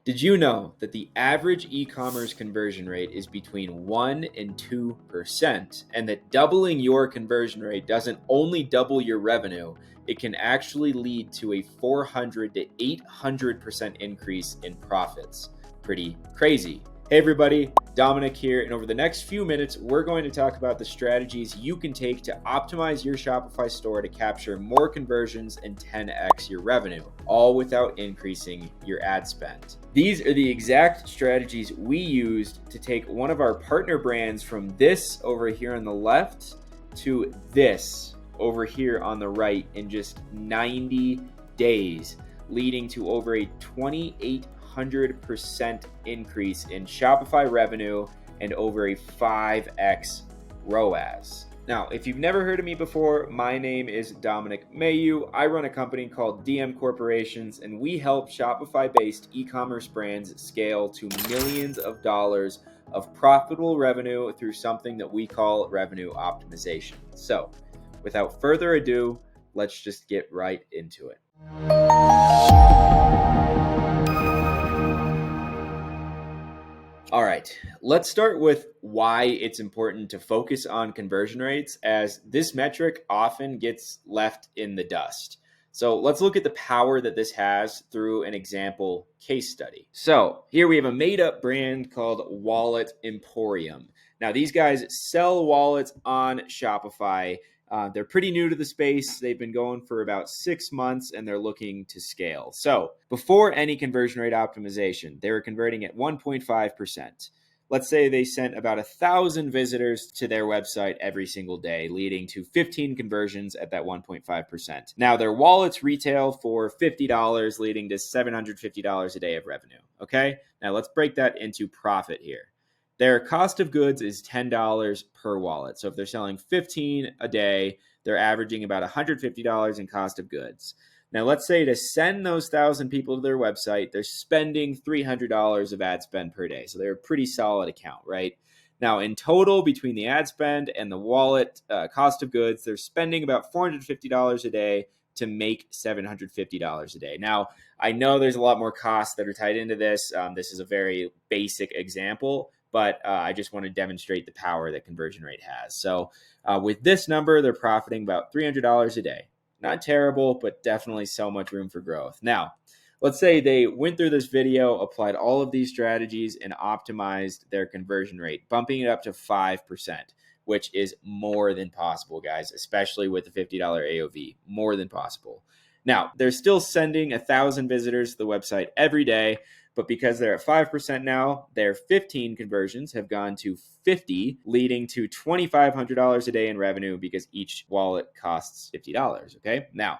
Did you know that the average e-commerce conversion rate is between 1 and 2%, and that doubling your conversion rate doesn't only double your revenue, it can actually lead to a 400 to 800% increase in profits? Pretty crazy. Hey everybody, Dominic here, and over the next few minutes, we're going to talk about the strategies you can take to optimize your Shopify store to capture more conversions and 10x your revenue, all without increasing your ad spend. These are the exact strategies we used to take one of our partner brands from this over here on the left to this over here on the right in just 90 days, leading to over a 2,800% increase in Shopify revenue and over a 5x ROAS. Now, if you've never heard of me before, my name is Dominic Mayu. I run a company called DM Corporations, and we help Shopify-based e-commerce brands scale to millions of dollars of profitable revenue through something that we call revenue optimization. So, without further ado, let's just get right into it. All right, let's start with why it's important to focus on conversion rates, as this metric often gets left in the dust. So let's look at the power that this has through an example case study. So here we have a made-up brand called Wallet Emporium. Now these guys sell wallets on Shopify. They're pretty new to the space. They've been going for about 6 months and they're looking to scale. So before any conversion rate optimization, they were converting at 1.5%. Let's say they sent about 1,000 visitors to their website every single day, leading to 15 conversions at that 1.5%. Now their wallets retail for $50, leading to $750 a day of revenue. Okay, now let's break that into profit here. Their cost of goods is $10 per wallet. So if they're selling 15 a day, they're averaging about $150 in cost of goods. Now, let's say to send those 1,000 people to their website, they're spending $300 of ad spend per day. So they're a pretty solid account, right? Now, in total, between the ad spend and the wallet cost of goods, they're spending about $450 a day to make $750 a day. Now, I know there's a lot more costs that are tied into this. This is a very basic example, but I just want to demonstrate the power that conversion rate has. So with this number, they're profiting about $300 a day. Not terrible, but definitely so much room for growth. Now, let's say they went through this video, applied all of these strategies, and optimized their conversion rate, bumping it up to 5%, which is more than possible, guys, especially with the $50 AOV, more than possible. Now, they're still sending 1,000 visitors to the website every day, but because they're at 5% now, their 15 conversions have gone to 50, leading to $2,500 a day in revenue because each wallet costs $50, okay? Now,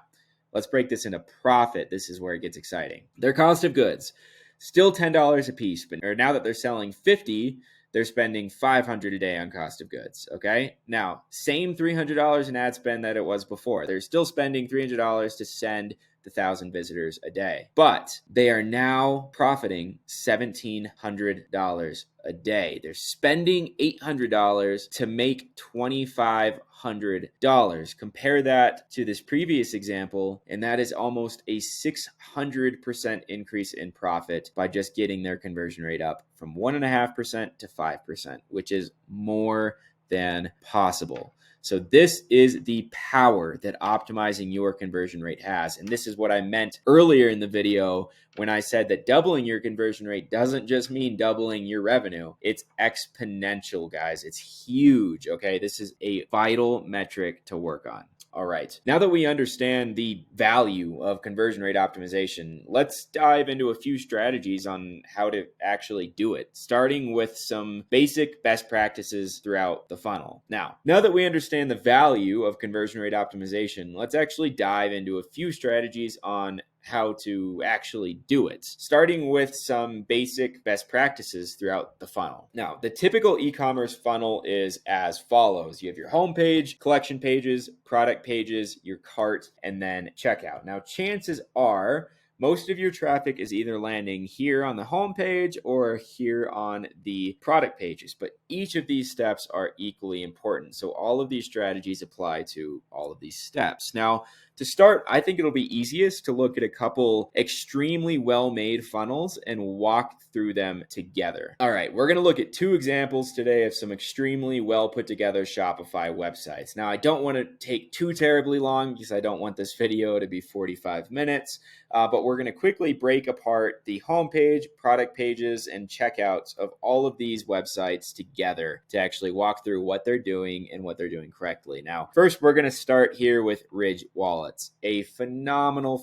let's break this into profit. This is where it gets exciting. Their cost of goods, still $10 a piece, but now that they're selling 50, they're spending $500 a day on cost of goods, okay? Now, same $300 in ad spend that it was before. They're still spending $300 to send the 1,000 visitors a day, but they are now profiting $1,700 a day. They're spending $800 to make $2,500. Compare that to this previous example, and that is almost a 600% increase in profit by just getting their conversion rate up from 1.5% to 5%, which is more than possible. So this is the power that optimizing your conversion rate has. And this is what I meant earlier in the video when I said that doubling your conversion rate doesn't just mean doubling your revenue. It's exponential, guys. It's huge, okay? This is a vital metric to work on. All right, now that we understand the value of conversion rate optimization, let's dive into a few strategies on how to actually do it, starting with some basic best practices throughout the funnel. Now that we understand the value of conversion rate optimization, let's actually dive into a few strategies on how to actually do it, starting with some basic best practices throughout the funnel. Now, the typical e-commerce funnel is as follows. You have your homepage, collection pages, product pages, your cart, and then checkout. Now, chances are most of your traffic is either landing here on the homepage or here on the product pages, but each of these steps are equally important. So all of these strategies apply to all of these steps. Now, to start, I think it'll be easiest to look at a couple extremely well-made funnels and walk through them together. All right, we're going to look at 2 examples today of some extremely well put together Shopify websites. Now, I don't want to take too terribly long because I don't want this video to be 45 minutes, but we're going to quickly break apart the homepage, product pages, and checkouts of all of these websites together to actually walk through what they're doing and what they're doing correctly. Now, first, we're going to start here with Ridge Wallets, a phenomenal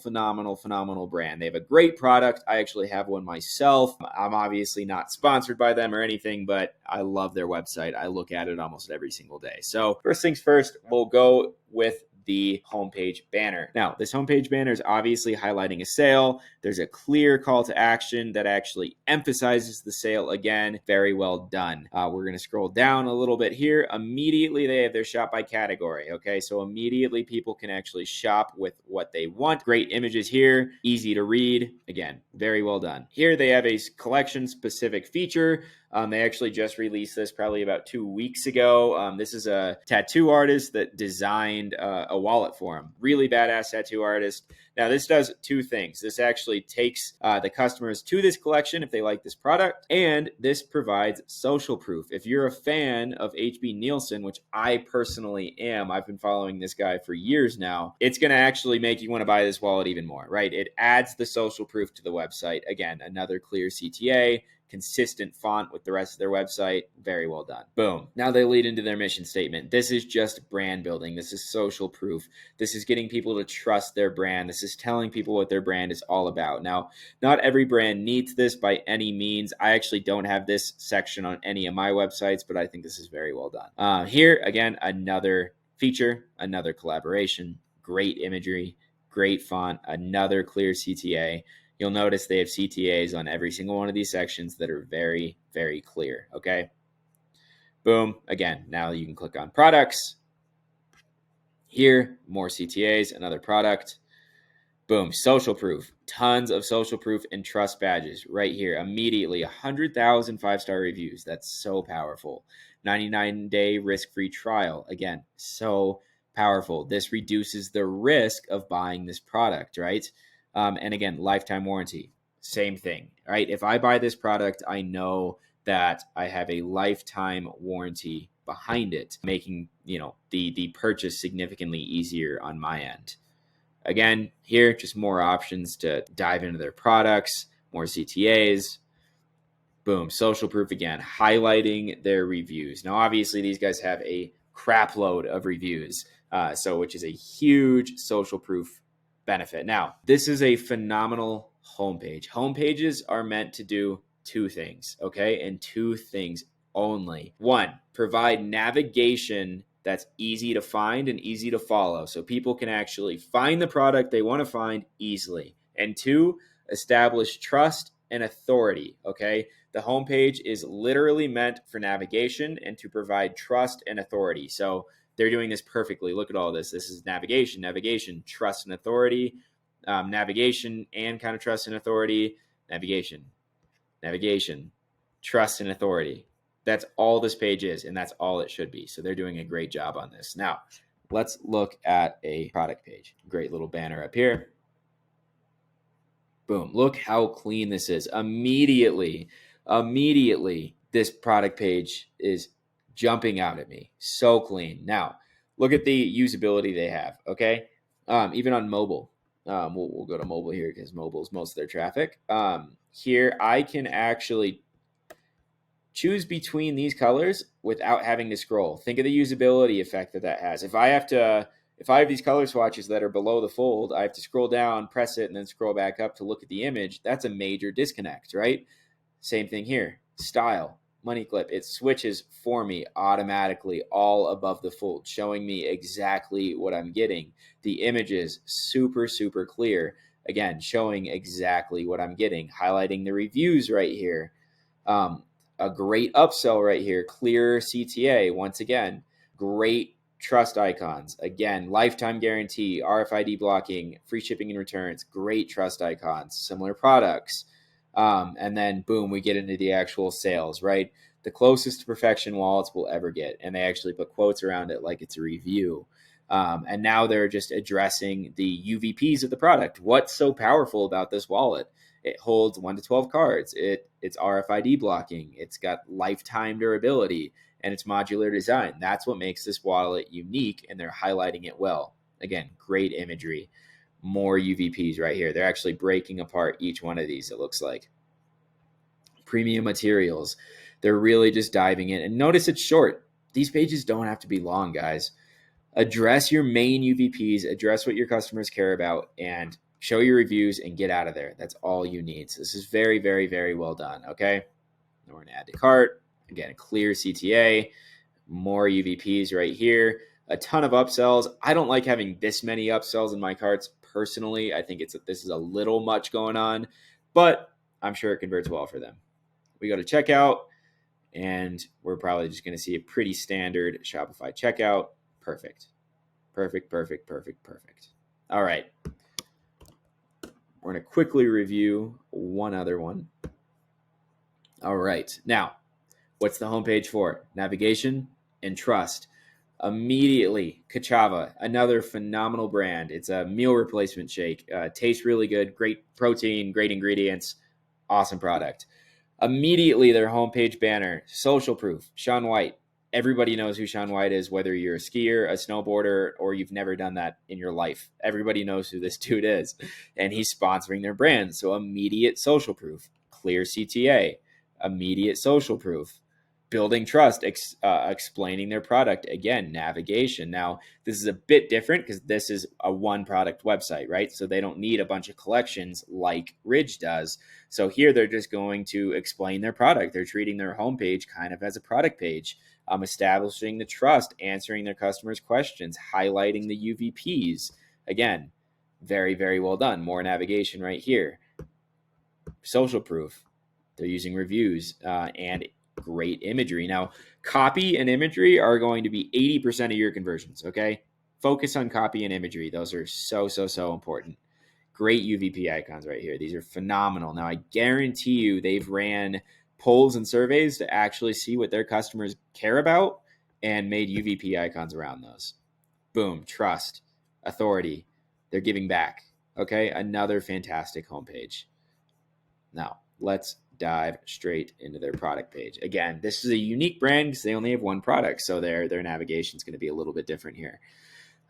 brand. They have a great product. I actually have one myself. I'm obviously not sponsored by them or anything, but I love their website. I look at it almost every single day. So first things first, we'll go with the homepage banner. Now, this homepage banner is obviously highlighting a sale. There's a clear call to action that actually emphasizes the sale again. Very well done. We're going to scroll down a little bit here. Immediately, they have their shop by category. Okay, so immediately people can actually shop with what they want. Great images here, easy to read. Again, very well done. Here they have a collection specific feature. They actually just released this probably about 2 weeks ago. This is a tattoo artist that designed a wallet for him. Really badass tattoo artist. Now, this does 2 things. This actually takes the customers to this collection if they like this product, and this provides social proof. If you're a fan of HB Nielsen, which I personally am, I've been following this guy for years now, it's going to actually make you want to buy this wallet even more, right? It adds the social proof to the website. Again, another clear CTA, consistent font with the rest of their website. Very well done. Boom. Now they lead into their mission statement. This is just brand building. This is social proof. This is getting people to trust their brand. This is telling people what their brand is all about. Now, not every brand needs this by any means. I actually don't have this section on any of my websites, but I think this is very well done. Here, again, another feature, another collaboration, great imagery, great font, another clear CTA. You'll notice they have CTAs on every single one of these sections that are very, very clear, okay? Boom. Again, now you can click on products. Here, more CTAs, another product. Boom, social proof. Tons of social proof and trust badges right here. Immediately, 100,000 5-star reviews. That's so powerful. 99-day risk-free trial. Again, so powerful. This reduces the risk of buying this product, right? And again, lifetime warranty, same thing, right? If I buy this product, I know that I have a lifetime warranty behind it, making, the purchase significantly easier on my end. Again, here, just more options to dive into their products, more CTAs. Boom, social proof again, highlighting their reviews. Now, obviously, these guys have a crap load of reviews, which is a huge social proof benefit. Now, this is a phenomenal homepage. Homepages are meant to do 2 things, okay? And 2 things only. 1, provide navigation that's easy to find and easy to follow, so people can actually find the product they want to find easily. And 2, establish trust and authority, okay? The homepage is literally meant for navigation and to provide trust and authority. So they're doing this perfectly. Look at all this. This is navigation, trust and authority, navigation and kind of trust and authority, navigation, trust and authority. That's all this page is, and that's all it should be. So they're doing a great job on this. Now, let's look at a product page. Great little banner up here. Boom. Look how clean this is. Immediately, this product page is jumping out at me. So clean. Now, look at the usability they have, okay? Even on mobile. We'll go to mobile here because mobile is most of their traffic. Here, I can actually choose between these colors without having to scroll. Think of the usability effect that has. If I have these color swatches that are below the fold, I have to scroll down, press it, and then scroll back up to look at the image. That's a major disconnect, right? Same thing here. Style, money clip. It switches for me automatically all above the fold, showing me exactly what I'm getting. The image is super, super clear. Again, showing exactly what I'm getting. Highlighting the reviews right here. A great upsell right here. Clear CTA. Once again, great trust icons. Again, lifetime guarantee, RFID blocking, free shipping and returns, great trust icons, similar products. And then boom, we get into the actual sales, right? The closest to perfection wallets we'll ever get. And they actually put quotes around it like it's a review. And now they're just addressing the UVPs of the product. What's so powerful about this wallet? It holds 1 to 12 cards. It's RFID blocking. It's got lifetime durability, and it's modular design. That's what makes this wallet unique, and they're highlighting it well. Again, great imagery. More UVPs right here. They're actually breaking apart each one of these, it looks like. Premium materials. They're really just diving in. And notice it's short. These pages don't have to be long, guys. Address your main UVPs, address what your customers care about, and show your reviews and get out of there. That's all you need. So this is very, very, very well done, okay? Now we're going to add to cart. Again, a clear CTA, more UVPs right here, a ton of upsells. I don't like having this many upsells in my carts personally. I think this is a little much going on, but I'm sure it converts well for them. We go to checkout, and we're probably just going to see a pretty standard Shopify checkout. Perfect. Perfect, perfect, perfect, perfect. All right. We're going to quickly review one other one. All right. Now, what's the homepage for? Navigation and trust. Immediately, Kachava, another phenomenal brand. It's a meal replacement shake. Tastes really good. Great protein, great ingredients. Awesome product. Immediately, their homepage banner, social proof, Shaun White. Everybody knows who Shaun White is, whether you're a skier, a snowboarder, or you've never done that in your life. Everybody knows who this dude is, and he's sponsoring their brand. So immediate social proof, clear CTA, immediate social proof, building trust, explaining their product. Again, navigation. Now, this is a bit different because this is a one product website, right? So they don't need a bunch of collections like Ridge does. So here they're just going to explain their product. They're treating their homepage kind of as a product page, establishing the trust, answering their customers' questions, highlighting the UVPs. Again, very, very well done. More navigation right here. Social proof. They're using reviews and great imagery. Now, copy and imagery are going to be 80% of your conversions, okay? Focus on copy and imagery. Those are so, so, so important. Great UVP icons right here. These are phenomenal. Now, I guarantee you they've ran polls and surveys to actually see what their customers care about and made UVP icons around those. Boom, trust, authority. They're giving back, okay? Another fantastic homepage. Now, let's dive straight into their product page. Again, this is a unique brand because they only have one product, so their navigation is going to be a little bit different here.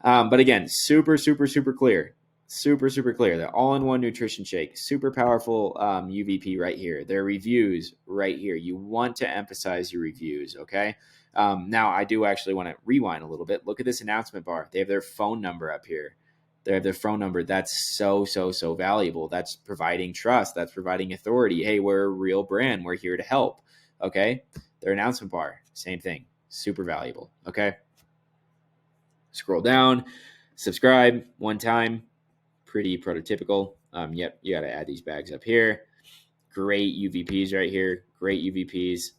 But again, super, super, super clear. Super, super clear. The all-in-one nutrition shake. Super powerful UVP right here. Their reviews right here. You want to emphasize your reviews, okay? Now, I do actually want to rewind a little bit. Look at this announcement bar. They have their phone number up here. They have their phone number. That's so, so, so valuable. That's providing trust. That's providing authority. Hey, we're a real brand. We're here to help, okay? Their announcement bar, same thing. Super valuable, okay? Scroll down. Subscribe one time. Pretty prototypical. Yep, you got to add these bags up here. Great UVPs right here. Great UVPs.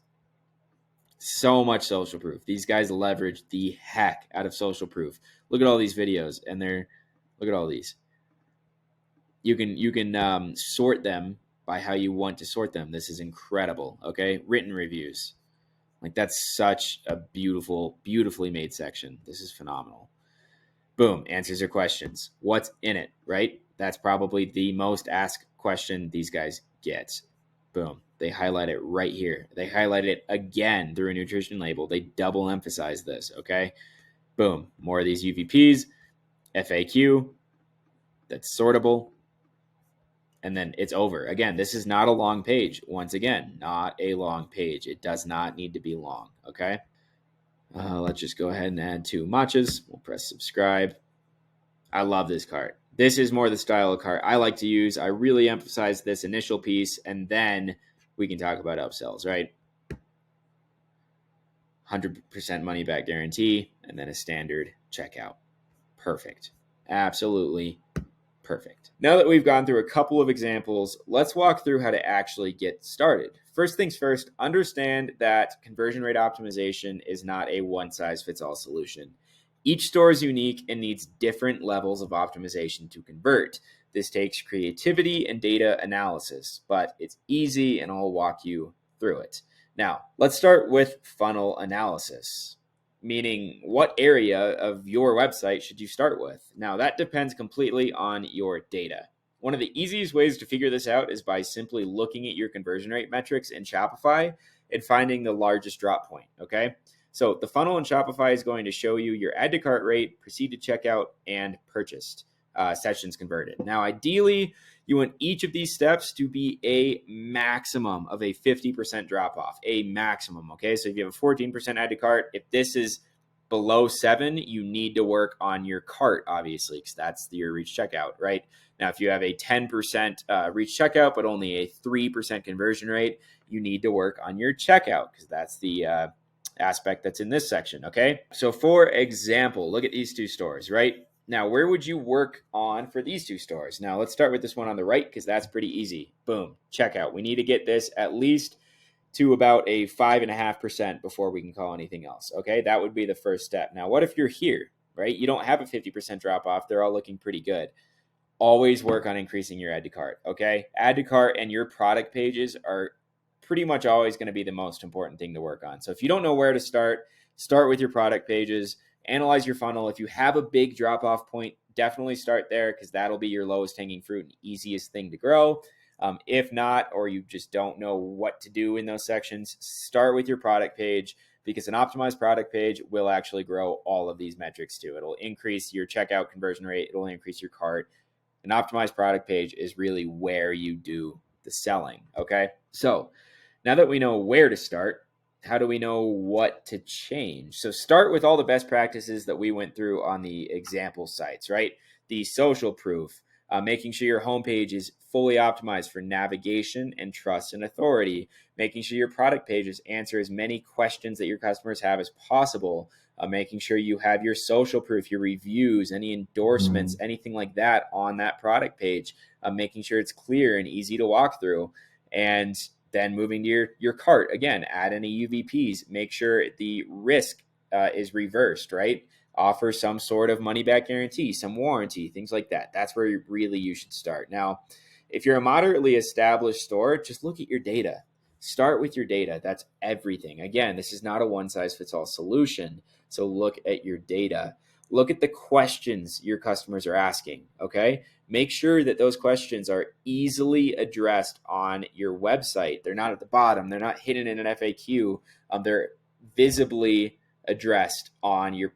So much social proof. These guys leverage the heck out of social proof. Look at all these videos, and look at all these. You can sort them by how you want to sort them. This is incredible. Okay, written reviews. Like that's such a beautifully made section. This is phenomenal. Boom, answers your questions. What's in it, right? That's probably the most asked question these guys get. Boom, they highlight it right here. They highlight it again through a nutrition label. They double emphasize this, okay? Boom, more of these UVPs, FAQ, that's sortable, and then it's over. Again, this is not a long page. Once again, not a long page. It does not need to be long, okay? Let's just go ahead and add 2 matchas. We'll press subscribe. I love this cart. This is more the style of cart I like to use. I really emphasize this initial piece, and then we can talk about upsells, right? 100% money back guarantee, and then a standard checkout. Perfect. Absolutely perfect. Now that we've gone through a couple of examples, let's walk through how to actually get started. First things first, understand that conversion rate optimization is not a one-size-fits-all solution. Each store is unique and needs different levels of optimization to convert. This takes creativity and data analysis, but it's easy and I'll walk you through it. Now, let's start with funnel analysis. meaning what area of your website should you start with? Now, that depends completely on your data. One of the easiest ways to figure this out is by simply looking at your conversion rate metrics in Shopify and finding the largest drop point, okay? So the funnel in Shopify is going to show you your add to cart rate, proceed to checkout, and purchased sessions converted. Now, ideally, you want each of these steps to be a maximum of a 50% drop off, a maximum, okay? So if you have a 14% add to cart, if this is below 7, you need to work on your cart, obviously, because that's your reach checkout, right? Now, if you have a 10% reach checkout, but only a 3% conversion rate, you need to work on your checkout, because that's the aspect that's in this section, okay? So for example, look at these two stores, right? Now, where would you work on for these two stores? Now, let's start with this one on the right, because that's pretty easy. Boom, checkout. We need to get this at least to about a 5.5% before we can call anything else, okay? That would be the first step. Now, what if you're here, right? You don't have a 50% drop off. They're all looking pretty good. Always work on increasing your add to cart, okay? Add to cart and your product pages are pretty much always going to be the most important thing to work on. So if you don't know where to start with your product pages, analyze your funnel. If you have a big drop off point, definitely start there, because that'll be your lowest hanging fruit and easiest thing to grow. If not, or you just don't know what to do in those sections, start with your product page, because an optimized product page will actually grow all of these metrics too. It'll increase your checkout conversion rate. It'll increase your cart. An optimized product page is really where you do the selling, okay? So now that we know where to start, how do we know what to change? So start with all the best practices that we went through on the example sites, right? The social proof, making sure your homepage is fully optimized for navigation and trust and authority, making sure your product pages answer as many questions that your customers have as possible, making sure you have your social proof, your reviews, any endorsements, anything like that on that product page, making sure it's clear and easy to walk through. And then moving to your cart, again, add any UVPs, make sure the risk is reversed, right? Offer some sort of money back guarantee, some warranty, things like that. That's where you should start. Now, if you're a moderately established store, just look at your data. Start with your data. That's everything. Again, this is not a one size fits all solution. So look at your data. Look at the questions your customers are asking, okay? Make sure that those questions are easily addressed on your website. They're not at the bottom. They're not hidden in an FAQ. They're visibly addressed on your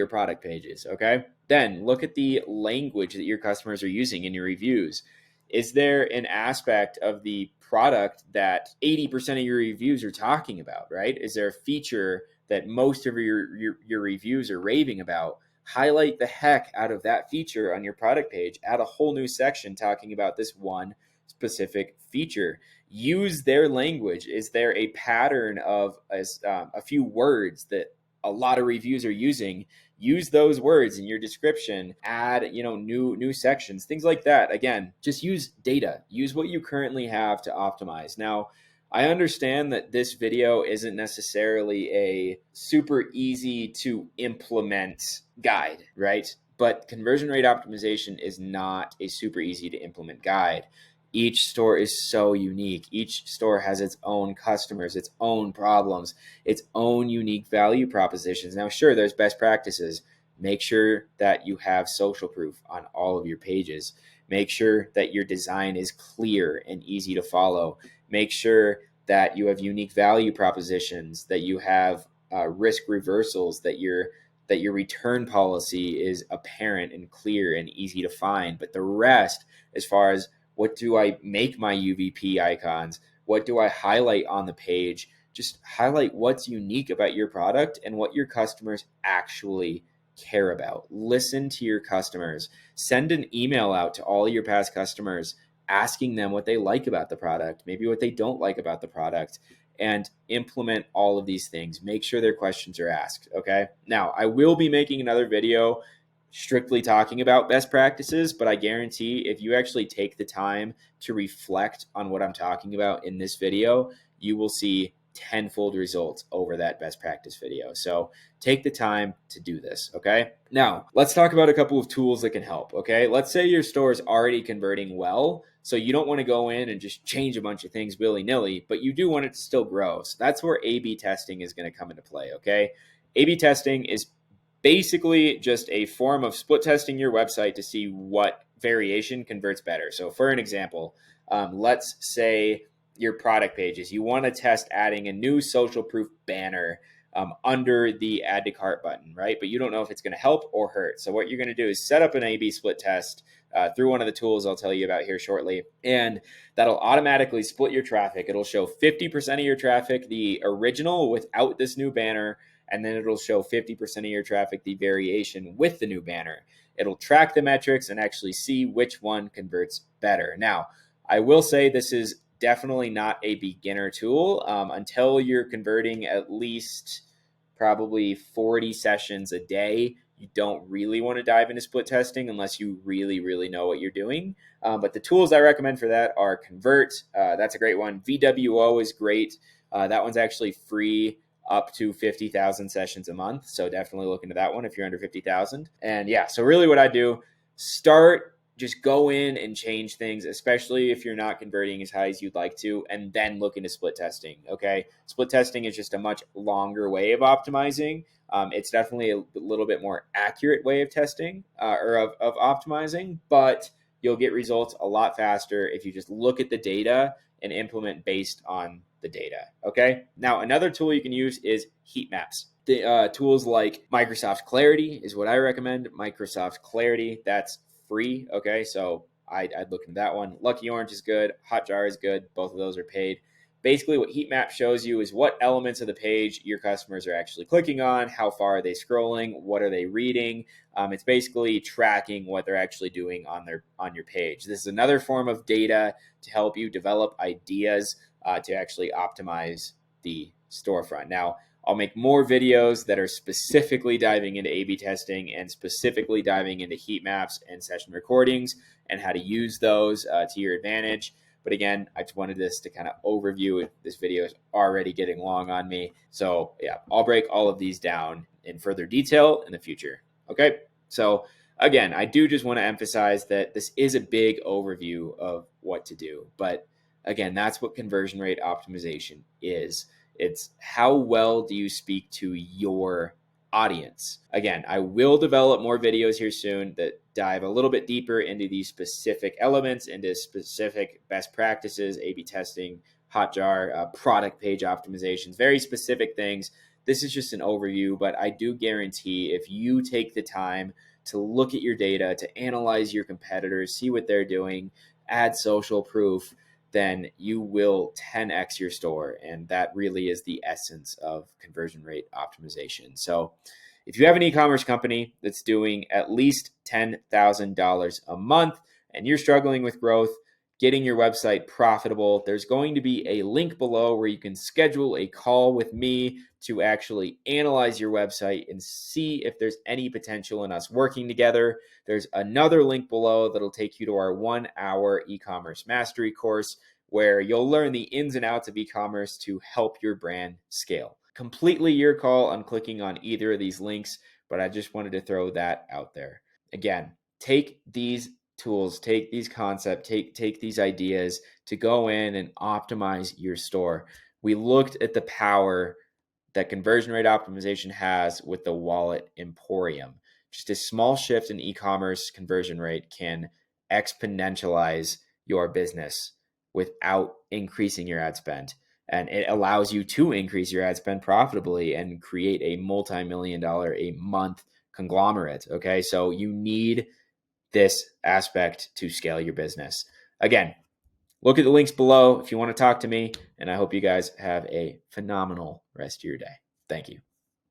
product pages, okay? Then look at the language that your customers are using in your reviews. Is there an aspect of the product that 80% of your reviews are talking about, right? Is there a feature that most of your reviews are raving about? Highlight the heck out of that feature on your product page. Add a whole new section talking about this one specific feature. Use their language. Is there a pattern of a few words that a lot of reviews are using? Use those words in your description. Add, new sections, things like that. Again, just use data. Use what you currently have to optimize. Now, I understand that this video isn't necessarily a super easy to implement guide, right? But conversion rate optimization is not a super easy to implement guide. Each store is so unique. Each store has its own customers, its own problems, its own unique value propositions. Now, sure, there's best practices. Make sure that you have social proof on all of your pages. Make sure that your design is clear and easy to follow. Make sure that you have unique value propositions, that you have risk reversals, that your return policy is apparent and clear and easy to find. But the rest, as far as what do I make my UVP icons, what do I highlight on the page, just highlight what's unique about your product and what your customers actually care about. Listen to your customers. Send an email out to all your past customers asking them what they like about the product, maybe what they don't like about the product, and implement all of these things. Make sure their questions are asked, okay? Now, I will be making another video strictly talking about best practices, but I guarantee if you actually take the time to reflect on what I'm talking about in this video, you will see tenfold results over that best practice video. So take the time to do this, okay? Now, let's talk about a couple of tools that can help, okay? Let's say your store is already converting well, so you don't want to go in and just change a bunch of things willy-nilly, but you do want it to still grow. So that's where A/B testing is going to come into play, okay? A/B testing is basically just a form of split testing your website to see what variation converts better. So for an example, let's say your product pages, you want to test adding a new social proof banner under the add to cart button, right? But you don't know if it's going to help or hurt. So what you're going to do is set up an A/B split test through one of the tools I'll tell you about here shortly. And that'll automatically split your traffic. It'll show 50% of your traffic, the original without this new banner, and then it'll show 50% of your traffic, the variation with the new banner. It'll track the metrics and actually see which one converts better. Now, I will say this is definitely not a beginner tool until you're converting at least probably 40 sessions a day. You don't really want to dive into split testing unless you really, really know what you're doing. But the tools I recommend for that are Convert. That's a great one. VWO is great. That one's actually free up to 50,000 sessions a month. So definitely look into that one if you're under 50,000. And yeah, so really what I do, just go in and change things, especially if you're not converting as high as you'd like to, and then look into split testing. Okay. Split testing is just a much longer way of optimizing. It's definitely a little bit more accurate way of testing or of optimizing, but you'll get results a lot faster if you just look at the data and implement based on the data. Okay. Now, another tool you can use is heat maps. The tools like Microsoft Clarity is what I recommend. Microsoft Clarity, that's free. Okay. So I'd look into that one. Lucky Orange is good. Hotjar is good. Both of those are paid. Basically, what heat map shows you is what elements of the page your customers are actually clicking on, how far are they scrolling, what are they reading. It's basically tracking what they're actually doing on your page. This is another form of data to help you develop ideas to actually optimize the storefront. Now, I'll make more videos that are specifically diving into A/B testing and specifically diving into heat maps and session recordings and how to use those to your advantage. But again, I just wanted this to kind of overview. This video is already getting long on me. So yeah, I'll break all of these down in further detail in the future. Okay. So again, I do just want to emphasize that this is a big overview of what to do. But again, that's what conversion rate optimization is. It's how well do you speak to your audience. Again, I will develop more videos here soon that dive a little bit deeper into these specific elements, into specific best practices, A/B testing, Hotjar, product page optimizations, very specific things. This is just an overview, but I do guarantee if you take the time to look at your data, to analyze your competitors, see what they're doing, add social proof, then you will 10x your store. And that really is the essence of conversion rate optimization. So if you have an e-commerce company that's doing at least $10,000 a month and you're struggling with growth, getting your website profitable, there's going to be a link below where you can schedule a call with me to actually analyze your website and see if there's any potential in us working together. There's another link below that'll take you to our 1-hour e-commerce mastery course where you'll learn the ins and outs of e-commerce to help your brand scale. Completely your call on clicking on either of these links, but I just wanted to throw that out there. Again, take these tools, take these concepts, take these ideas to go in and optimize your store. We looked at the power that conversion rate optimization has with the Wallet Emporium. Just a small shift in e-commerce conversion rate can exponentialize your business without increasing your ad spend. And it allows you to increase your ad spend profitably and create a multi-million-dollar a month conglomerate. Okay. So you need this aspect to scale your business. Again, look at the links below if you want to talk to me. And I hope you guys have a phenomenal rest of your day. Thank you.